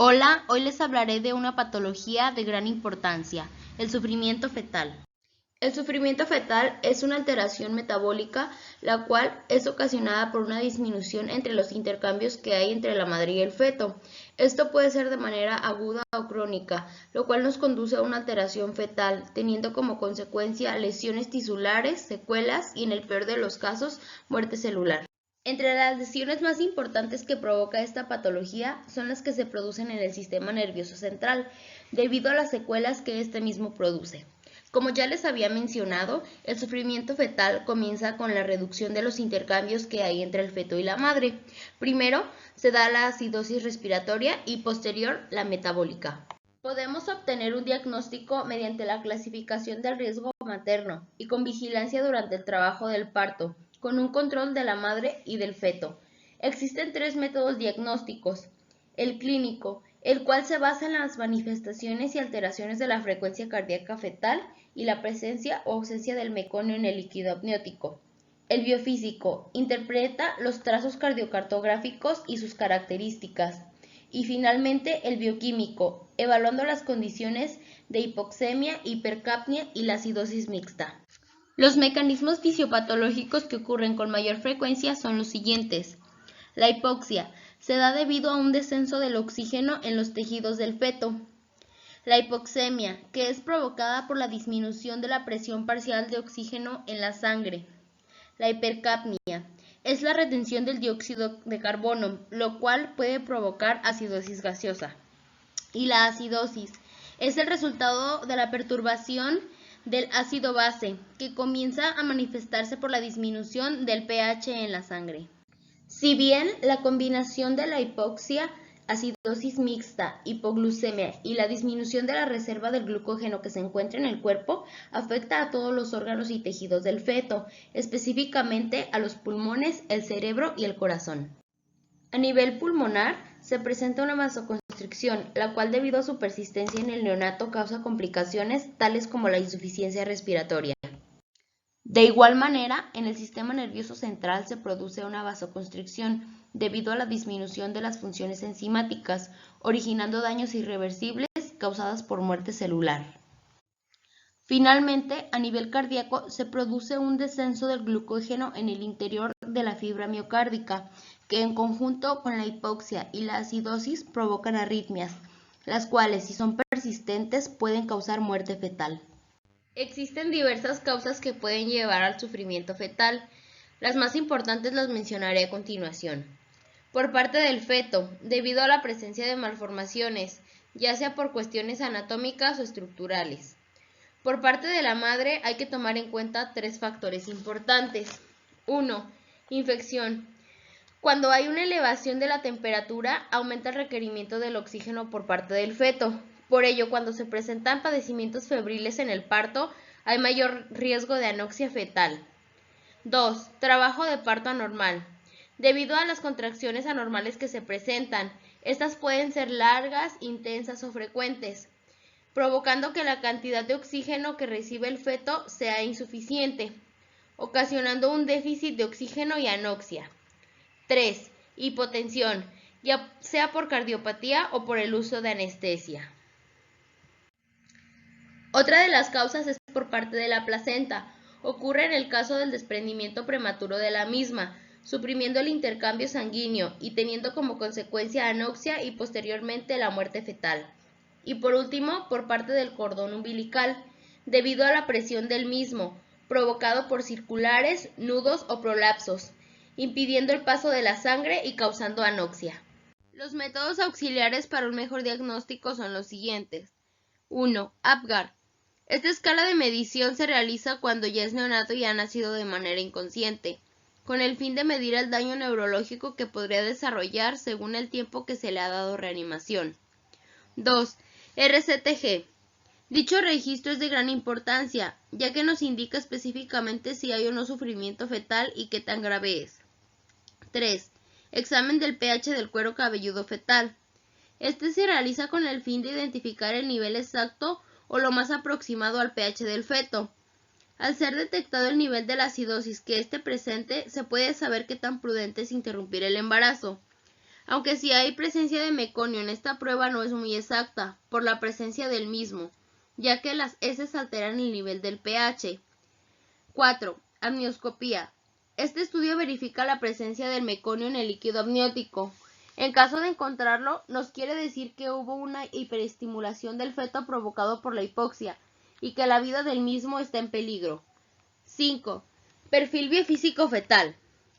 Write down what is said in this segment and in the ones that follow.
Hola, hoy les hablaré de una patología de gran importancia, el sufrimiento fetal. El sufrimiento fetal es una alteración metabólica, la cual es ocasionada por una disminución entre los intercambios que hay entre la madre y el feto. Esto puede ser de manera aguda o crónica, lo cual nos conduce a una alteración fetal, teniendo como consecuencia lesiones tisulares, secuelas y, en el peor de los casos, muerte celular. Entre las lesiones más importantes que provoca esta patología son las que se producen en el sistema nervioso central, debido a las secuelas que este mismo produce. Como ya les había mencionado, el sufrimiento fetal comienza con la reducción de los intercambios que hay entre el feto y la madre. Primero se da la acidosis respiratoria y posterior la metabólica. Podemos obtener un diagnóstico mediante la clasificación del riesgo materno y con vigilancia durante el trabajo del parto, con un control de la madre y del feto. Existen tres métodos diagnósticos. El clínico, el cual se basa en las manifestaciones y alteraciones de la frecuencia cardíaca fetal y la presencia o ausencia del meconio en el líquido amniótico. El biofísico, interpreta los trazos cardiocartográficos y sus características. Y finalmente el bioquímico, evaluando las condiciones de hipoxemia, hipercapnia y la acidosis mixta. Los mecanismos fisiopatológicos que ocurren con mayor frecuencia son los siguientes. La hipoxia se da debido a un descenso del oxígeno en los tejidos del feto. La hipoxemia, que es provocada por la disminución de la presión parcial de oxígeno en la sangre. La hipercapnia es la retención del dióxido de carbono, lo cual puede provocar acidosis gaseosa. Y la acidosis es el resultado de la perturbación del ácido base, que comienza a manifestarse por la disminución del pH en la sangre. Si bien la combinación de la hipoxia, acidosis mixta, hipoglucemia y la disminución de la reserva del glucógeno que se encuentra en el cuerpo afecta a todos los órganos y tejidos del feto, específicamente a los pulmones, el cerebro y el corazón. A nivel pulmonar, se presenta una vasoconstricción, la cual debido a su persistencia en el neonato causa complicaciones tales como la insuficiencia respiratoria. De igual manera, en el sistema nervioso central se produce una vasoconstricción debido a la disminución de las funciones enzimáticas, originando daños irreversibles causados por muerte celular. Finalmente, a nivel cardíaco, se produce un descenso del glucógeno en el interior de la fibra miocárdica, que en conjunto con la hipoxia y la acidosis provocan arritmias, las cuales, si son persistentes, pueden causar muerte fetal. Existen diversas causas que pueden llevar al sufrimiento fetal. Las más importantes las mencionaré a continuación. Por parte del feto, debido a la presencia de malformaciones, ya sea por cuestiones anatómicas o estructurales. Por parte de la madre hay que tomar en cuenta tres factores importantes. 1. Infección. Cuando hay una elevación de la temperatura, aumenta el requerimiento del oxígeno por parte del feto. Por ello, cuando se presentan padecimientos febriles en el parto, hay mayor riesgo de anoxia fetal. 2. Trabajo de parto anormal. Debido a las contracciones anormales que se presentan, estas pueden ser largas, intensas o frecuentes, provocando que la cantidad de oxígeno que recibe el feto sea insuficiente, ocasionando un déficit de oxígeno y anoxia. 3. Hipotensión, ya sea por cardiopatía o por el uso de anestesia. Otra de las causas es por parte de la placenta. Ocurre en el caso del desprendimiento prematuro de la misma, suprimiendo el intercambio sanguíneo y teniendo como consecuencia anoxia y posteriormente la muerte fetal. Y por último, por parte del cordón umbilical, debido a la presión del mismo, provocado por circulares, nudos o prolapsos, impidiendo el paso de la sangre y causando anoxia. Los métodos auxiliares para un mejor diagnóstico son los siguientes. 1. APGAR. Esta escala de medición se realiza cuando ya es neonato y ha nacido de manera inconsciente, con el fin de medir el daño neurológico que podría desarrollar según el tiempo que se le ha dado reanimación. 2. RCTG. Dicho registro es de gran importancia, ya que nos indica específicamente si hay o no sufrimiento fetal y qué tan grave es. 3. Examen del pH del cuero cabelludo fetal. Este se realiza con el fin de identificar el nivel exacto o lo más aproximado al pH del feto. Al ser detectado el nivel de la acidosis que esté presente, se puede saber qué tan prudente es interrumpir el embarazo. Aunque si hay presencia de meconio en esta prueba no es muy exacta, por la presencia del mismo, ya que las heces alteran el nivel del pH. 4. Amnioscopía. Este estudio verifica la presencia del meconio en el líquido amniótico. En caso de encontrarlo, nos quiere decir que hubo una hiperestimulación del feto provocado por la hipoxia y que la vida del mismo está en peligro. 5. Perfil biofísico fetal.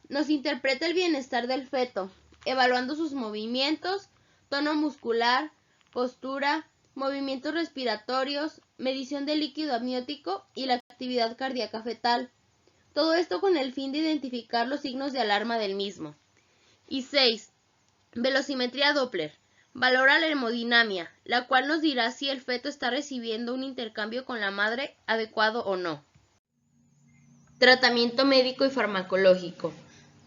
Nos interpreta el bienestar del feto, evaluando sus movimientos, tono muscular, postura, movimientos respiratorios, medición del líquido amniótico y la actividad cardíaca fetal. Todo esto con el fin de identificar los signos de alarma del mismo. Y 6. Velocimetría Doppler. Valora la hemodinamia, la cual nos dirá si el feto está recibiendo un intercambio con la madre adecuado o no. Tratamiento médico y farmacológico.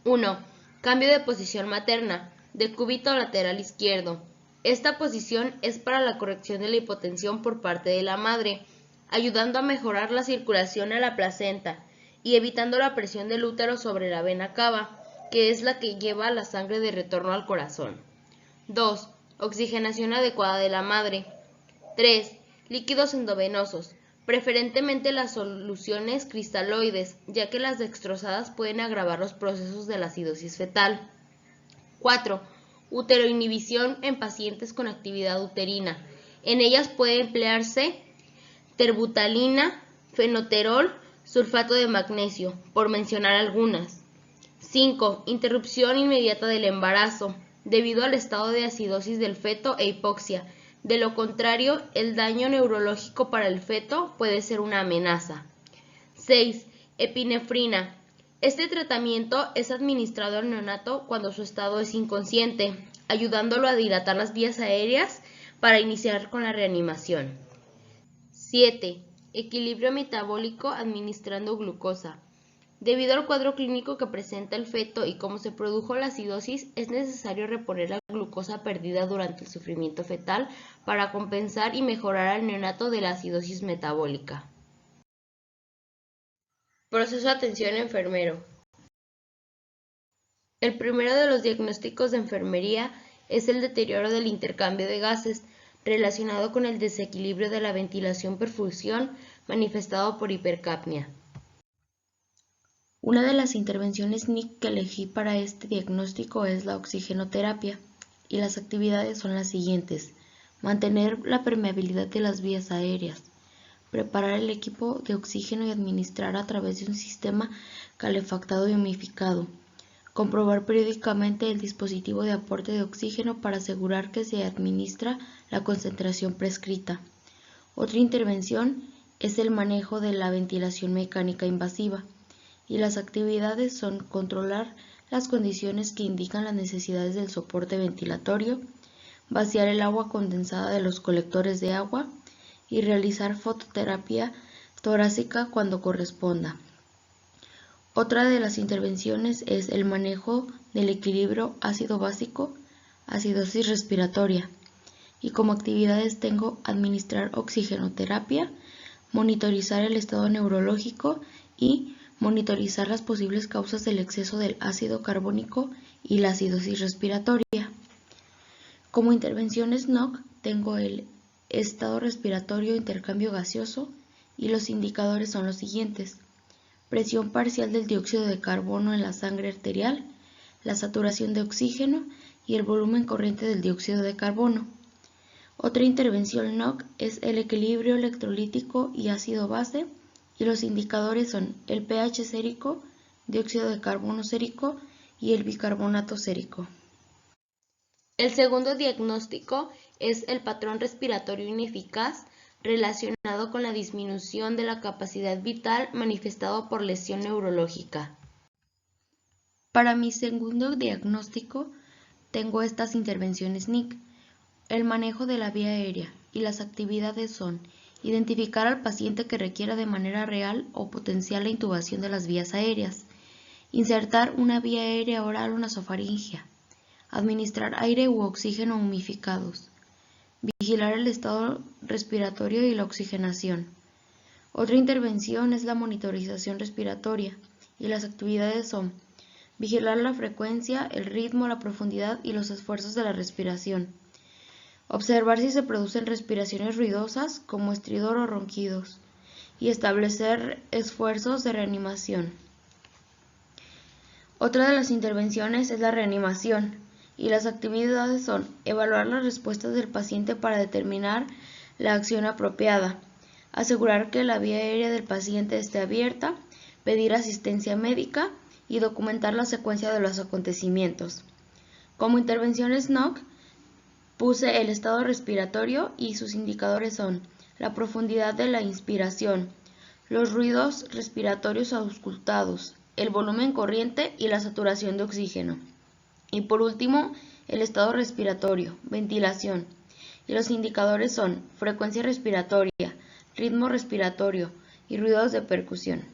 1. Cambio de posición materna, decúbito lateral izquierdo. Esta posición es para la corrección de la hipotensión por parte de la madre, ayudando a mejorar la circulación a la placenta y evitando la presión del útero sobre la vena cava, que es la que lleva la sangre de retorno al corazón. 2. Oxigenación adecuada de la madre. 3. Líquidos endovenosos, preferentemente las soluciones cristaloides, ya que las dextrosadas pueden agravar los procesos de la acidosis fetal. 4. Uteroinhibición en pacientes con actividad uterina. En ellas puede emplearse terbutalina, fenoterol, sulfato de magnesio, por mencionar algunas. 5. Interrupción inmediata del embarazo, debido al estado de acidosis del feto e hipoxia. De lo contrario, el daño neurológico para el feto puede ser una amenaza. 6. Epinefrina. Este tratamiento es administrado al neonato cuando su estado es inconsciente, ayudándolo a dilatar las vías aéreas para iniciar con la reanimación. 7. Equilibrio metabólico administrando glucosa. Debido al cuadro clínico que presenta el feto y cómo se produjo la acidosis, es necesario reponer la glucosa perdida durante el sufrimiento fetal para compensar y mejorar al neonato de la acidosis metabólica. Proceso de atención enfermero. El primero de los diagnósticos de enfermería es el deterioro del intercambio de gases, relacionado con el desequilibrio de la ventilación-perfusión manifestado por hipercapnia. Una de las intervenciones NIC que elegí para este diagnóstico es la oxigenoterapia, y las actividades son las siguientes: mantener la permeabilidad de las vías aéreas, preparar el equipo de oxígeno y administrar a través de un sistema calefactado y humidificado, comprobar periódicamente el dispositivo de aporte de oxígeno para asegurar que se administra la concentración prescrita. Otra intervención es el manejo de la ventilación mecánica invasiva, y las actividades son controlar las condiciones que indican las necesidades del soporte ventilatorio, vaciar el agua condensada de los colectores de agua y realizar fototerapia torácica cuando corresponda. Otra de las intervenciones es el manejo del equilibrio ácido-básico, acidosis respiratoria, y como actividades tengo administrar oxigenoterapia, monitorizar el estado neurológico y monitorizar las posibles causas del exceso del ácido carbónico y la acidosis respiratoria. Como intervenciones NOC tengo el estado respiratorio, intercambio gaseoso, y los indicadores son los siguientes: presión parcial del dióxido de carbono en la sangre arterial, la saturación de oxígeno y el volumen corriente del dióxido de carbono. Otra intervención NOC es el equilibrio electrolítico y ácido-base, y los indicadores son el pH sérico, dióxido de carbono sérico y el bicarbonato sérico. El segundo diagnóstico es el patrón respiratorio ineficaz relacionado con la disminución de la capacidad vital manifestado por lesión neurológica. Para mi segundo diagnóstico tengo estas intervenciones NIC. El manejo de la vía aérea, y las actividades son: identificar al paciente que requiera de manera real o potencial la intubación de las vías aéreas, insertar una vía aérea oral o nasofaringea, administrar aire u oxígeno humidificados, vigilar el estado respiratorio y la oxigenación. Otra intervención es la monitorización respiratoria, y las actividades son: Vigilar la frecuencia, el ritmo, la profundidad y los esfuerzos de la respiración. Observar si se producen respiraciones ruidosas como estridor o ronquidos. Y establecer esfuerzos de reanimación. Otra de las intervenciones es la reanimación, y las actividades son evaluar las respuestas del paciente para determinar la acción apropiada, asegurar que la vía aérea del paciente esté abierta, pedir asistencia médica y documentar la secuencia de los acontecimientos. Como intervenciones NOC, puse el estado respiratorio y sus indicadores son la profundidad de la inspiración, los ruidos respiratorios auscultados, el volumen corriente y la saturación de oxígeno. Y por último, el estado respiratorio, ventilación. Y los indicadores son frecuencia respiratoria, ritmo respiratorio y ruidos de percusión.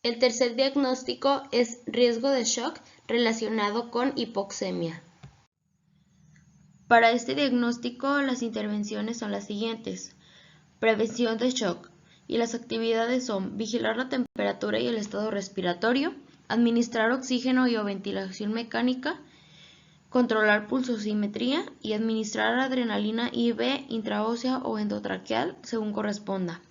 El tercer diagnóstico es riesgo de shock relacionado con hipoxemia. Para este diagnóstico, las intervenciones son las siguientes. Prevención de shock. Y las actividades son vigilar la temperatura y el estado respiratorio, administrar oxígeno y o ventilación mecánica, controlar pulsosimetría y administrar adrenalina IV intraósea o endotraqueal según corresponda.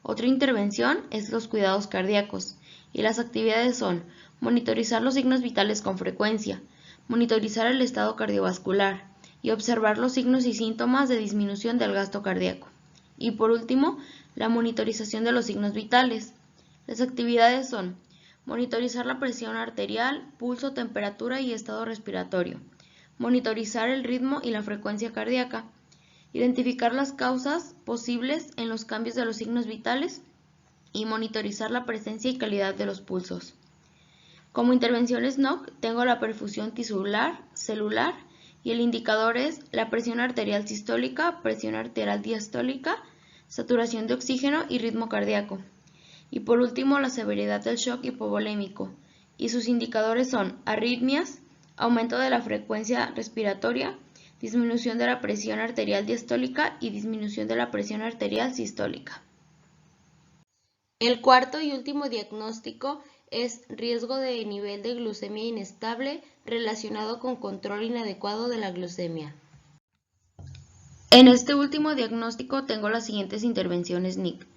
Otra intervención es los cuidados cardíacos y las actividades son monitorizar los signos vitales con frecuencia, monitorizar el estado cardiovascular y observar los signos y síntomas de disminución del gasto cardíaco. Y por último, la monitorización de los signos vitales. Las actividades son monitorizar la presión arterial, pulso, temperatura y estado respiratorio, monitorizar el ritmo y la frecuencia cardíaca, identificar las causas posibles en los cambios de los signos vitales y monitorizar la presencia y calidad de los pulsos. Como intervenciones NOC tengo la perfusión tisular, celular y el indicador es la presión arterial sistólica, presión arterial diastólica, saturación de oxígeno y ritmo cardíaco. Y por último, la severidad del shock hipovolémico y sus indicadores son arritmias, aumento de la frecuencia respiratoria, disminución de la presión arterial diastólica y disminución de la presión arterial sistólica. El cuarto y último diagnóstico es riesgo de nivel de glucemia inestable relacionado con control inadecuado de la glucemia. En este último diagnóstico tengo las siguientes intervenciones NIC.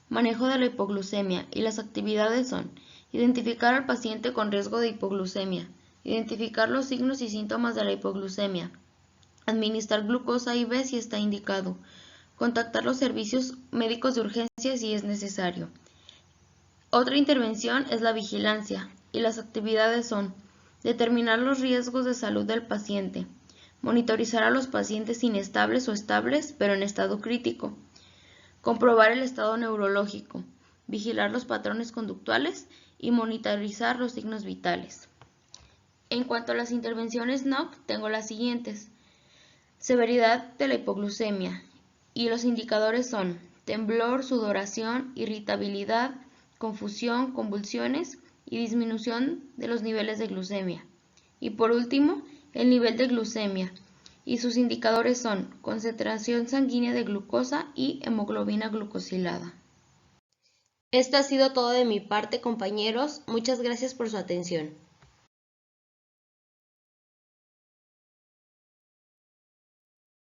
Manejo de la hipoglucemia y las actividades son identificar al paciente con riesgo de hipoglucemia, identificar los signos y síntomas de la hipoglucemia, administrar glucosa IV si está indicado, contactar los servicios médicos de urgencia si es necesario. Otra intervención es la vigilancia y las actividades son determinar los riesgos de salud del paciente, monitorizar a los pacientes inestables o estables pero en estado crítico, comprobar el estado neurológico, vigilar los patrones conductuales y monitorizar los signos vitales. En cuanto a las intervenciones NOC, tengo las siguientes. Severidad de la hipoglucemia y los indicadores son temblor, sudoración, irritabilidad, confusión, convulsiones y disminución de los niveles de glucemia. Y por último, el nivel de glucemia y sus indicadores son concentración sanguínea de glucosa y hemoglobina glucosilada. Esto ha sido todo de mi parte, compañeros. Muchas gracias por su atención.